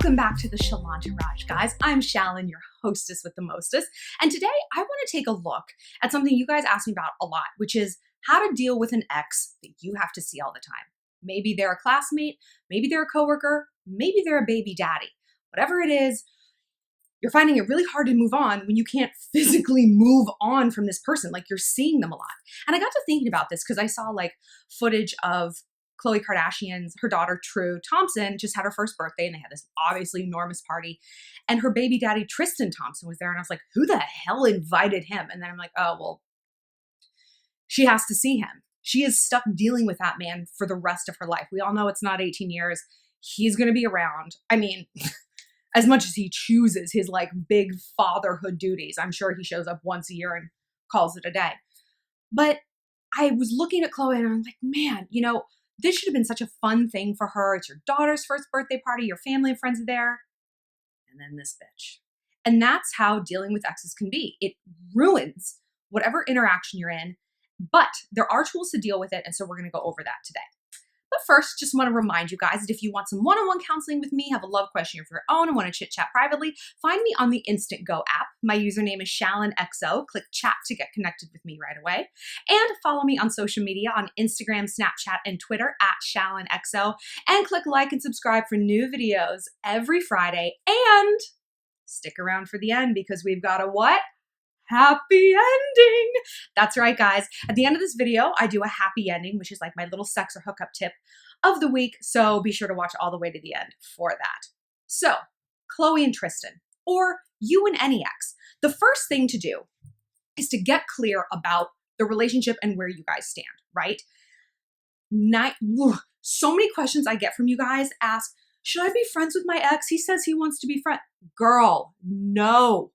Welcome back to the Shallon Entourage, guys. I'm Shallon, your hostess with the mostest. And today I want to take a look at something you guys ask me about a lot, which is how to deal with an ex that you have to see all the time. Maybe they're a classmate, maybe they're a coworker, maybe they're a baby daddy. Whatever it is, you're finding it really hard to move on when you can't physically move on from this person. Like, you're seeing them a lot. And I got to thinking about this because I saw like footage of KHLOE Kardashian's, her daughter, Thompson, just had her first birthday and they had this obviously enormous party. And her baby daddy, Tristan Thompson, was there. And I was like, who the hell invited him? And then I'm like, oh, well, she has to see him. She is stuck dealing with that man for the rest of her life. We all know it's not 18 years. He's going to be around. I mean, as much as he chooses his like big fatherhood duties, I'm sure he shows up once a year and calls it a day. But I was looking at KHLOE and I'm like, man, this should have been such a fun thing for her. It's your daughter's first birthday party. Your family and friends are there. And then this bitch. And that's how dealing with exes can be. It ruins whatever interaction you're in, but there are tools to deal with it. And so we're going to go over that today. But first, just want to remind you guys that if you want some one-on-one counseling with me, have a love question of your own, and want to chit-chat privately, find me on the Instant Go app. My username is ShallonXO. Click chat to get connected with me right away. And follow me on social media on Instagram, Snapchat, and Twitter at ShallonXO. And click like and subscribe for new videos every Friday. And stick around for the end because we've got a what? Happy ending. That's right, guys. At the end of this video, I do a happy ending, which is like my little sex or hookup tip of the week. So be sure to watch all the way to the end for that. So KHLOE and Tristan, or you and any ex, the first thing to do is to get clear about the relationship and where you guys stand, right? So many questions I get from you guys ask, should I be friends with my ex? He says he wants to be friends. Girl, no.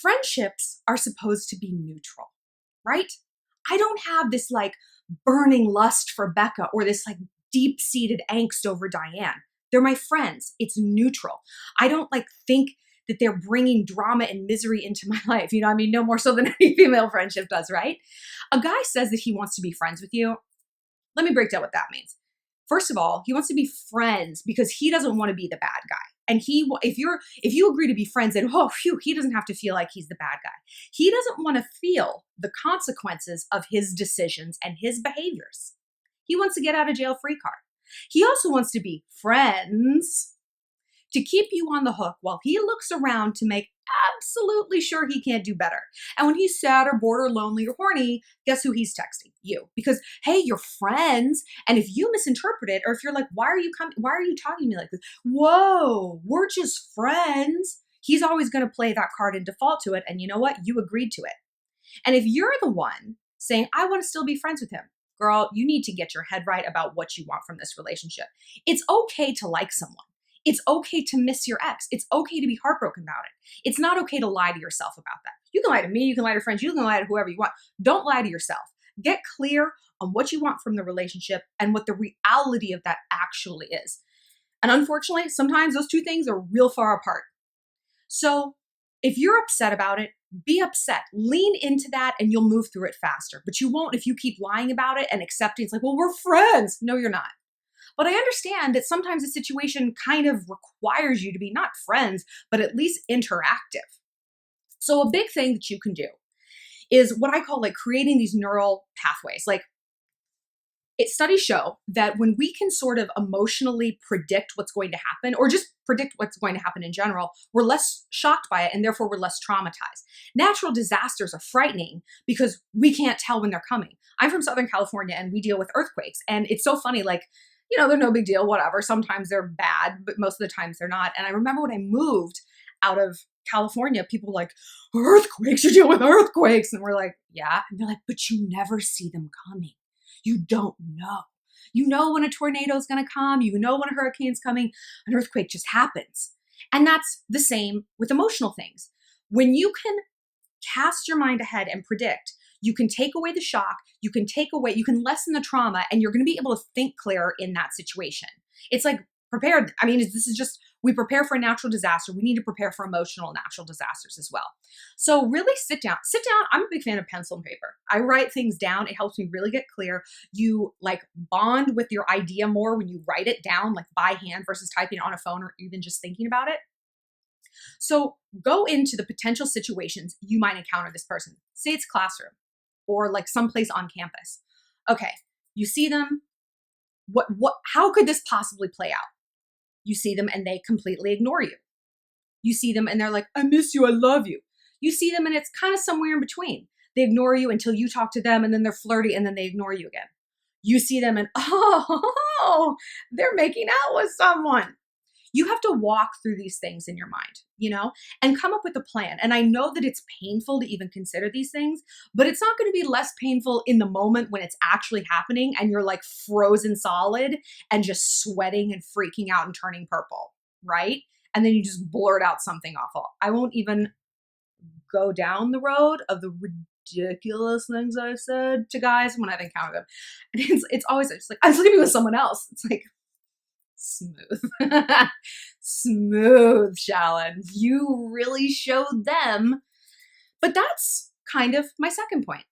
Friendships are supposed to be neutral, right? I don't have this like burning lust for Becca or this like deep-seated angst over Diane. They're my friends. It's neutral. I don't like think that they're bringing drama and misery into my life. You know what I mean? No more so than any female friendship does, right? A guy says that he wants to be friends with you. Let me break down what that means. First of all, he wants to be friends because he doesn't want to be the bad guy. And if you agree to be friends, then he doesn't have to feel like he's the bad guy. He doesn't want to feel the consequences of his decisions and his behaviors. He wants to get out of jail free card. He also wants to be friends to keep you on the hook while he looks around to make absolutely sure he can't do better. And when he's sad or bored or lonely or horny, guess who he's texting? You. Because, hey, you're friends. And if you misinterpret it, or if you're like, why are you talking to me like this? Whoa, we're just friends. He's always going to play that card and default to it. And you know what? You agreed to it. And if you're the one saying, I want to still be friends with him, girl, you need to get your head right about what you want from this relationship. It's okay to like someone. It's okay to miss your ex. It's okay to be heartbroken about it. It's not okay to lie to yourself about that. You can lie to me, you can lie to friends, you can lie to whoever you want. Don't lie to yourself. Get clear on what you want from the relationship and what the reality of that actually is. And unfortunately, sometimes those two things are real far apart. So if you're upset about it, be upset. Lean into that and you'll move through it faster. But you won't if you keep lying about it and accepting it's like, well, we're friends. No, you're not. But I understand that sometimes a situation kind of requires you to be not friends, but at least interactive. So a big thing that you can do is what I call like creating these neural pathways. Like, studies show that when we can sort of emotionally predict what's going to happen, or just predict what's going to happen in general, we're less shocked by it and therefore we're less traumatized. Natural disasters are frightening because we can't tell when they're coming. I'm from Southern California and we deal with earthquakes. And it's so funny, like, they're no big deal, whatever. Sometimes they're bad, but most of the times they're not. And I remember when I moved out of California, people were like, earthquakes, you deal with earthquakes. And we're like, yeah. And they're like, but you never see them coming. You don't know. You know when a tornado is going to come. You know when a hurricane's coming. An earthquake just happens. And that's the same with emotional things. When you can cast your mind ahead and predict, you can take away the shock, you can lessen the trauma, and you're going to be able to think clearer in that situation. It's like prepared. I mean, this is just We prepare for a natural disaster. We need to prepare for emotional natural disasters as well. So really sit down. Sit down. I'm a big fan of pencil and paper. I write things down. It helps me really get clear. You like bond with your idea more when you write it down, like by hand versus typing it on a phone or even just thinking about it. So go into the potential situations you might encounter this person. Say it's classroom or like someplace on campus. Okay, you see them. How could this possibly play out? You see them and they completely ignore you. You see them and they're like, I miss you, I love you. You see them and it's kind of somewhere in between. They ignore you until you talk to them and then they're flirty and then they ignore you again. You see them and, oh, they're making out with someone. You have to walk through these things in your mind, and come up with a plan. And I know that it's painful to even consider these things, but it's not going to be less painful in the moment when it's actually happening and you're like frozen solid and just sweating and freaking out and turning purple, right? And then you just blurt out something awful. I won't even go down the road of the ridiculous things I've said to guys when I've encountered them. And it's always just like, I'm sleeping with someone else. It's like, smooth. Smooth, Shallon. You really showed them. But that's kind of my second point.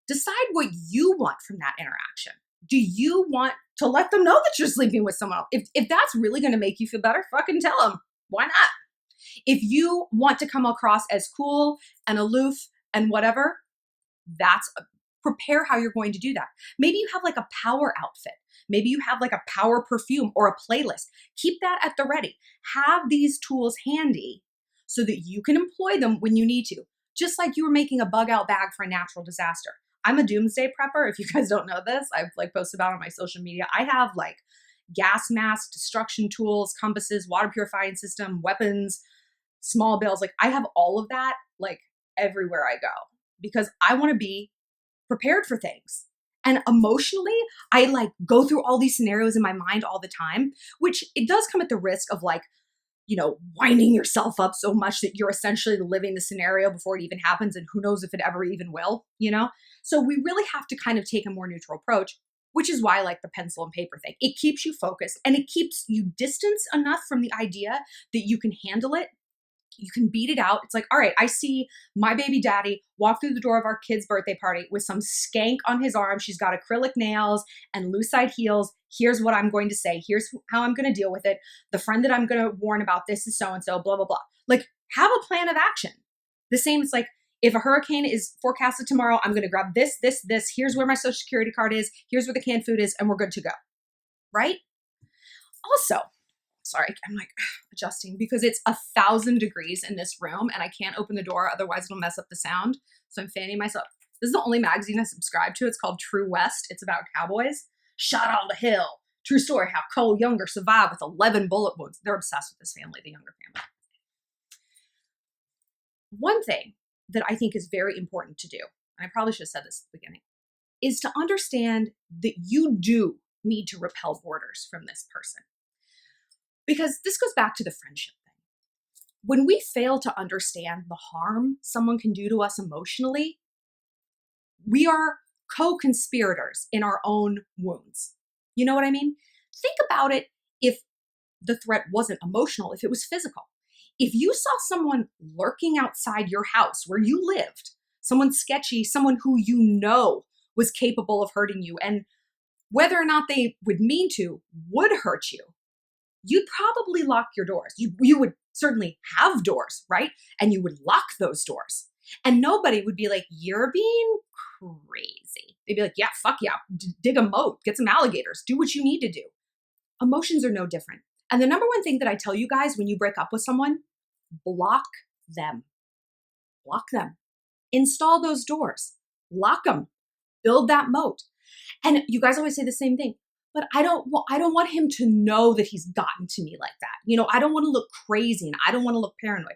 Decide what you want from that interaction. Do you want to let them know that you're sleeping with someone else? If that's really going to make you feel better, fucking tell them. Why not? If you want to come across as cool and aloof and whatever, prepare how you're going to do that. Maybe you have like a power outfit. Maybe you have like a power perfume or a playlist. Keep that at the ready. Have these tools handy so that you can employ them when you need to. Just like you were making a bug out bag for a natural disaster. I'm a doomsday prepper. If you guys don't know this, I've like posted about it on my social media. I have like gas mask, destruction tools, compasses, water purifying system, weapons, small bills. Like I have all of that like everywhere I go because I want to be prepared for things. And emotionally, I like go through all these scenarios in my mind all the time, which it does come at the risk of like, winding yourself up so much that you're essentially living the scenario before it even happens. And who knows if it ever even will, So we really have to kind of take a more neutral approach, which is why I like the pencil and paper thing. It keeps you focused and it keeps you distanced enough from the idea that you can handle it. You can beat it out. It's like, all right, I see my baby daddy walk through the door of our kid's birthday party with some skank on his arm. She's got acrylic nails and loose-side heels. Here's what I'm going to say. Here's how I'm going to deal with it. The friend that I'm going to warn about this is so-and-so, blah, blah, blah. Like, have a plan of action. The same, it's like, if a hurricane is forecasted tomorrow, I'm going to grab this, this, this. Here's where my social security card is. Here's where the canned food is, and we're good to go. Right? Also, sorry, I'm like adjusting because it's 1,000 degrees in this room and I can't open the door. Otherwise it'll mess up the sound. So I'm fanning myself. This is the only magazine I subscribe to. It's called True West. It's about cowboys. Shot on the hill. True story. How Cole Younger survived with 11 bullet wounds. They're obsessed with this family, the Younger family. One thing that I think is very important to do, and I probably should have said this at the beginning, is to understand that you do need to repel borders from this person. Because this goes back to the friendship thing. When we fail to understand the harm someone can do to us emotionally, we are co-conspirators in our own wounds. You know what I mean? Think about it if the threat wasn't emotional, if it was physical. If you saw someone lurking outside your house where you lived, someone sketchy, someone who you know was capable of hurting you, and whether or not they would mean to would hurt you, you'd probably lock your doors. You would certainly have doors, right? And you would lock those doors. And nobody would be like, you're being crazy. They'd be like, yeah, fuck yeah, dig a moat, get some alligators, do what you need to do. Emotions are no different. And the number one thing that I tell you guys when you break up with someone, block them. Block them. Install those doors. Lock them. Build that moat. And you guys always say the same thing. But I don't want him to know that he's gotten to me like that. I don't want to look crazy and I don't want to look paranoid.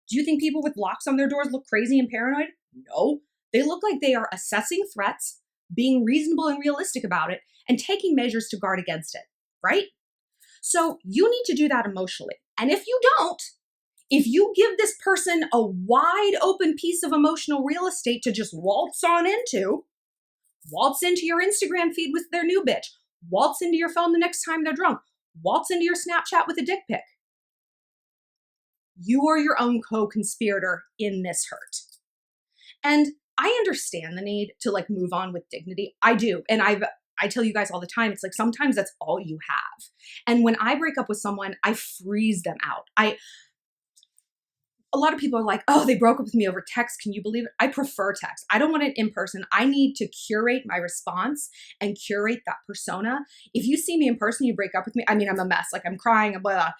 Do you think people with locks on their doors look crazy and paranoid? No. They look like they are assessing threats, being reasonable and realistic about it, and taking measures to guard against it, right? So you need to do that emotionally. And if you don't, if you give this person a wide open piece of emotional real estate to just waltz into your Instagram feed with their new bitch, waltz into your phone the next time they're drunk, waltz into your Snapchat with a dick pic. You are your own co-conspirator in this hurt. And I understand the need to like move on with dignity. I do. And I tell you guys all the time, it's like sometimes that's all you have. And when I break up with someone, I freeze them out. A lot of people are like, oh, they broke up with me over text. Can you believe it? I prefer text. I don't want it in person. I need to curate my response and curate that persona. If you see me in person, you break up with me. I mean, I'm a mess. Like I'm crying, blah, blah.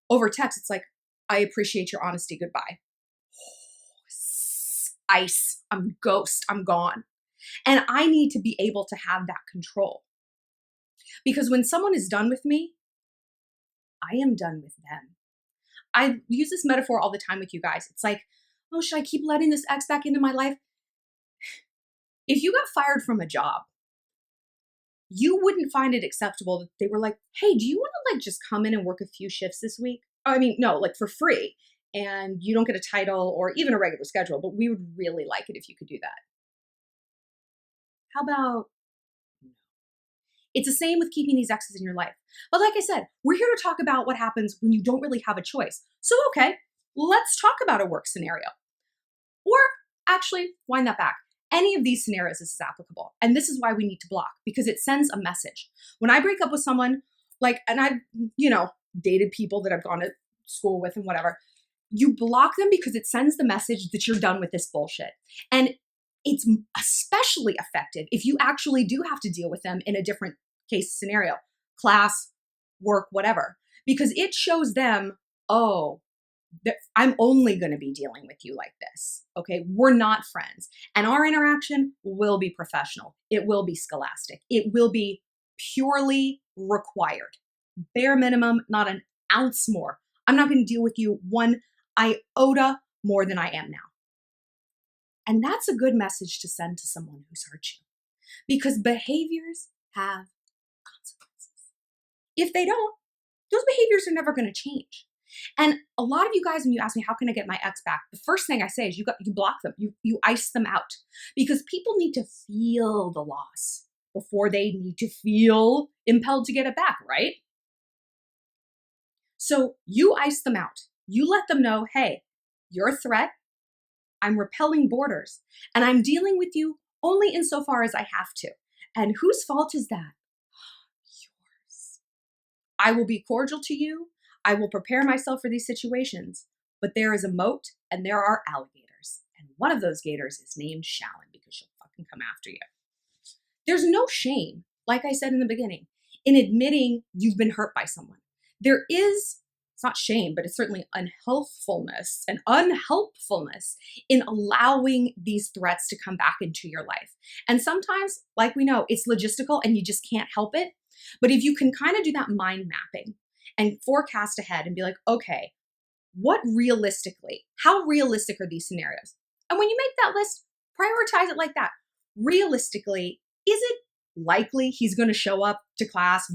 Over text, it's like, I appreciate your honesty. Goodbye. Ice. I'm ghost. I'm gone. And I need to be able to have that control. Because when someone is done with me, I am done with them. I use this metaphor all the time with you guys. It's like, oh, should I keep letting this ex back into my life? If you got fired from a job, you wouldn't find it acceptable that they were like, hey, do you want to like just come in and work a few shifts this week? I mean, no, like for free. And you don't get a title or even a regular schedule, but we would really like it if you could do that. How about no? It's the same with keeping these exes in your life. But like I said, we're here to talk about what happens when you don't really have a choice. So, okay, let's talk about a work scenario. Or actually, wind that back. Any of these scenarios, this is applicable. And this is why we need to block, because it sends a message. When I break up with someone, like, and I've, dated people that I've gone to school with and whatever, you block them because it sends the message that you're done with this bullshit. And it's especially effective if you actually do have to deal with them in a different case scenario, class, work, whatever, because it shows them, oh, I'm only going to be dealing with you like this. Okay. We're not friends. And our interaction will be professional. It will be scholastic. It will be purely required. Bare minimum, not an ounce more. I'm not going to deal with you one iota more than I am now. And that's a good message to send to someone who's hurt you, because behaviors have consequences. If they don't, those behaviors are never going to change. And a lot of you guys, when you ask me, how can I get my ex back? The first thing I say is you block them, you ice them out, because people need to feel the loss before they need to feel impelled to get it back, right? So you ice them out. You let them know, hey, you're a threat. I'm repelling borders, and I'm dealing with you only insofar as I have to. And whose fault is that? Yours. I will be cordial to you. I will prepare myself for these situations, but there is a moat and there are alligators. And one of those gators is named Shallon, because she'll fucking come after you. There's no shame, like I said in the beginning, in admitting you've been hurt by someone. There is, it's not shame, but it's certainly unhealthfulness and unhelpfulness in allowing these threats to come back into your life. And sometimes, like we know, it's logistical and you just can't help it. But if you can kind of do that mind mapping and forecast ahead and be like, okay, how realistic are these scenarios? And when you make that list, prioritize it like that. Realistically, is it likely he's going to show up to class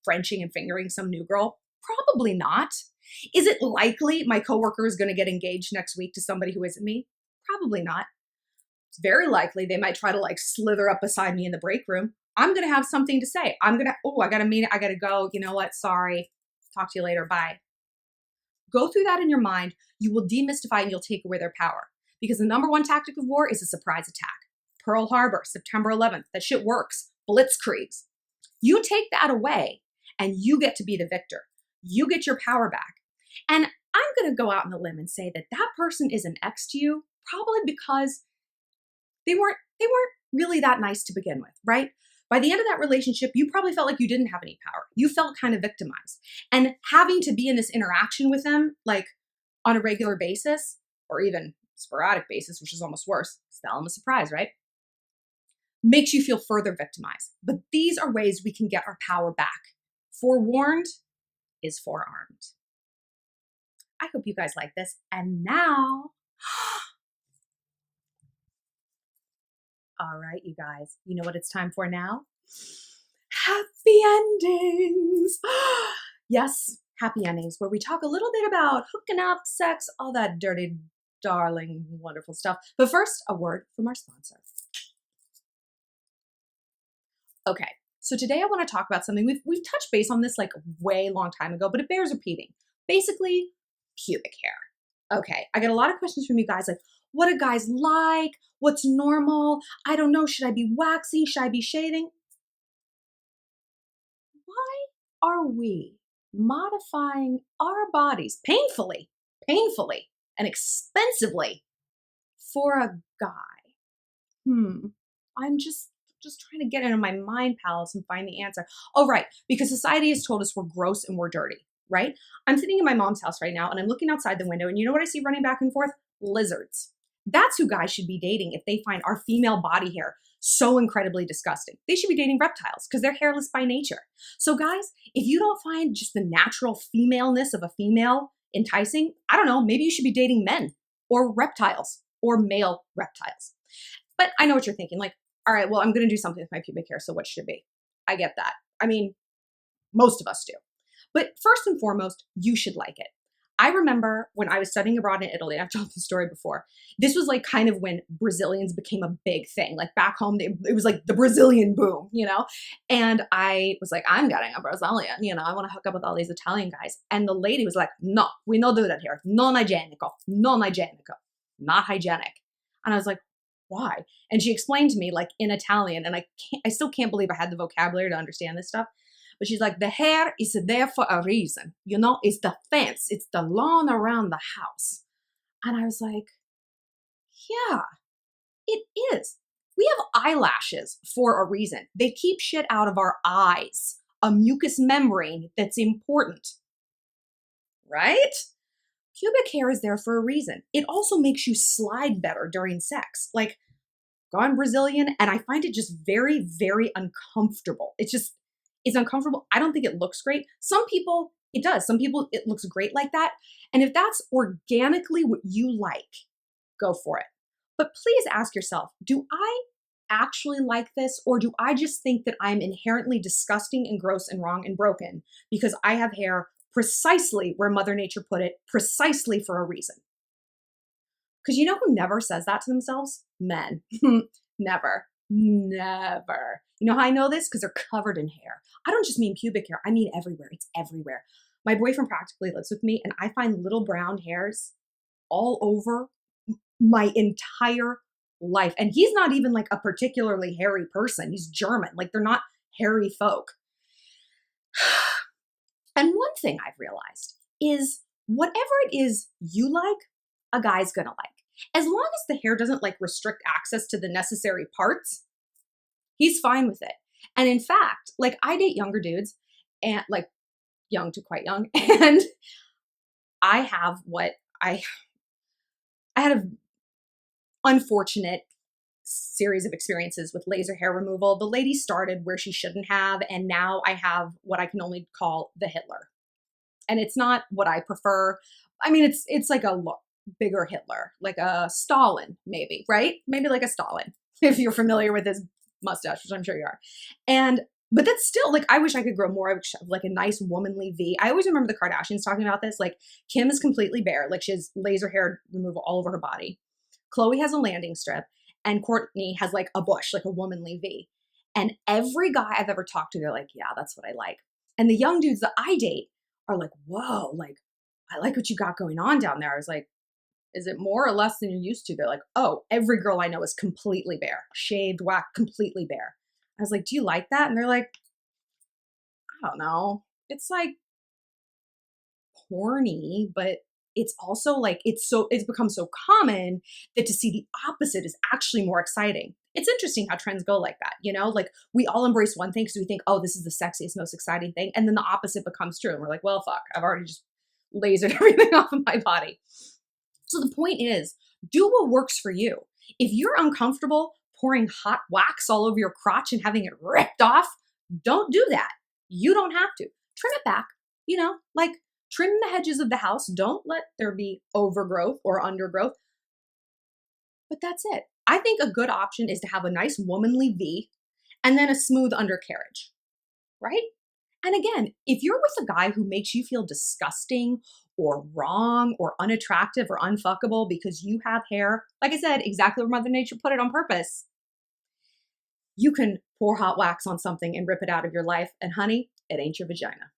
Frenching and fingering some new girl? Probably not. Is it likely my coworker is going to get engaged next week to somebody who isn't me? Probably not. It's very likely they might try to like slither up beside me in the break room. I'm going to have something to say. I got to meet it. I got to go. You know what? Sorry. Talk to you later. Bye. Go through that in your mind. You will demystify and you'll take away their power, because the number one tactic of war is a surprise attack. Pearl Harbor, September 11th. That shit works. Blitzkriegs. You take that away and you get to be the victor. You get your power back. And I'm going to go out on a limb and say that that person is an ex to you, probably because they weren't really that nice to begin with, right? By the end of that relationship, you probably felt like you didn't have any power. You felt kind of victimized. And having to be in this interaction with them, like on a regular basis, or even sporadic basis, which is almost worse, it's the element of surprise, right? Makes you feel further victimized. But these are ways we can get our power back. Forewarned is forearmed. I hope you guys like this. And now, all right, you guys, you know what it's time for now? Happy endings. Yes, happy endings, where we talk a little bit about hooking up, sex, all that dirty, darling, wonderful stuff. But first, a word from our sponsor. Okay, so today I want to talk about something we've touched base on this like way long time ago, but it bears repeating. Basically, pubic hair. Okay, I get a lot of questions from you guys like, what do guys like? What's normal? I don't know. Should I be waxing? Should I be shaving? Why are we modifying our bodies painfully, and expensively for a guy? I'm just trying to get into my mind palace and find the answer. Oh, right, because society has told us we're gross and we're dirty, right? I'm sitting in my mom's house right now and I'm looking outside the window and you know what I see running back and forth? Lizards. That's who guys should be dating if they find our female body hair so incredibly disgusting. They should be dating reptiles because they're hairless by nature. So guys, if you don't find just the natural femaleness of a female enticing, I don't know, maybe you should be dating men or reptiles or male reptiles. But I know what you're thinking. Like, all right, well, I'm going to do something with my pubic hair. So what should it be? I get that. I mean, most of us do. But first and foremost, you should like it. I remember when I was studying abroad in Italy, I've told the story before. This was like kind of when Brazilians became a big thing. Like back home, it was like the Brazilian boom, you know? And I was like, I'm getting a Brazilian, you know, I want to hook up with all these Italian guys. And the lady was like, no, we don't do that here. Non hygienico, not hygienic. And I was like, why? And she explained to me like in Italian, and I still can't believe I had the vocabulary to understand this stuff. But she's like, the hair is there for a reason. You know, it's the fence. It's the lawn around the house. And I was like, yeah, it is. We have eyelashes for a reason. They keep shit out of our eyes, a mucous membrane that's important, right? Pubic hair is there for a reason. It also makes you slide better during sex. Like, gone Brazilian, and I find it just very, very uncomfortable. It's uncomfortable. I don't think it looks great. Some people, it does. Some people, it looks great like that. And if that's organically what you like, go for it. But please ask yourself, do I actually like this? Or do I just think that I'm inherently disgusting and gross and wrong and broken because I have hair precisely where Mother Nature put it, precisely for a reason? Because you know who never says that to themselves? Men. Never. You know how I know this? Because they're covered in hair. I don't just mean pubic hair. I mean everywhere. It's everywhere. My boyfriend practically lives with me, and I find little brown hairs all over my entire life. And he's not even like a particularly hairy person. He's German. Like they're not hairy folk. And one thing I've realized is whatever it is you like, a guy's gonna like. As long as the hair doesn't like restrict access to the necessary parts, he's fine with it. And in fact, like I date younger dudes and like young to quite young. And I have I had an unfortunate series of experiences with laser hair removal. The lady started where she shouldn't have. And now I have what I can only call the Hitler. And it's not what I prefer. I mean, it's like a bigger Hitler, like a Stalin, maybe, right? Maybe like a Stalin, if you're familiar with his mustache, which I'm sure you are. But that's still like, I wish I could grow more. I wish I have like a nice womanly V. I always remember the Kardashians talking about this. Like Kim is completely bare. Like she has laser hair removal all over her body. Khloe has a landing strip and Kourtney has like a bush, like a womanly V. And every guy I've ever talked to, they're like, yeah, that's what I like. And the young dudes that I date are like, whoa, like, I like what you got going on down there. I was like, is it more or less than you're used to? They're like, oh, every girl I know is completely bare, shaved, whacked, completely bare. I was like, do you like that? And they're like, I don't know. It's like corny, but it's also like, it's become so common that to see the opposite is actually more exciting. It's interesting how trends go like that, you know, like we all embrace one thing because we think, oh, this is the sexiest, most exciting thing. And then the opposite becomes true. And we're like, well, fuck, I've already just lasered everything off of my body. So the point is, do what works for you. If you're uncomfortable pouring hot wax all over your crotch and having it ripped off, don't do that. You don't have to. Trim it back, you know, like trim the hedges of the house. Don't let there be overgrowth or undergrowth. But that's it. I think a good option is to have a nice womanly V and then a smooth undercarriage, right? And again, if you're with a guy who makes you feel disgusting or wrong or unattractive or unfuckable because you have hair, like I said, exactly where Mother Nature put it on purpose, you can pour hot wax on something and rip it out of your life. And honey, it ain't your vagina.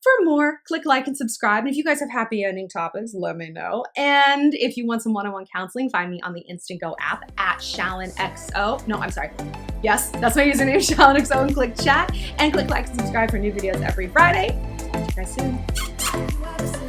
For more, click like and subscribe. And if you guys have happy ending topics, let me know. And if you want some one-on-one counseling, find me on the Instant Go app at ShallonXO. No, I'm sorry. Yes, that's my username, ShallonXO, and click chat. And click like and subscribe for new videos every Friday. Talk to you guys soon.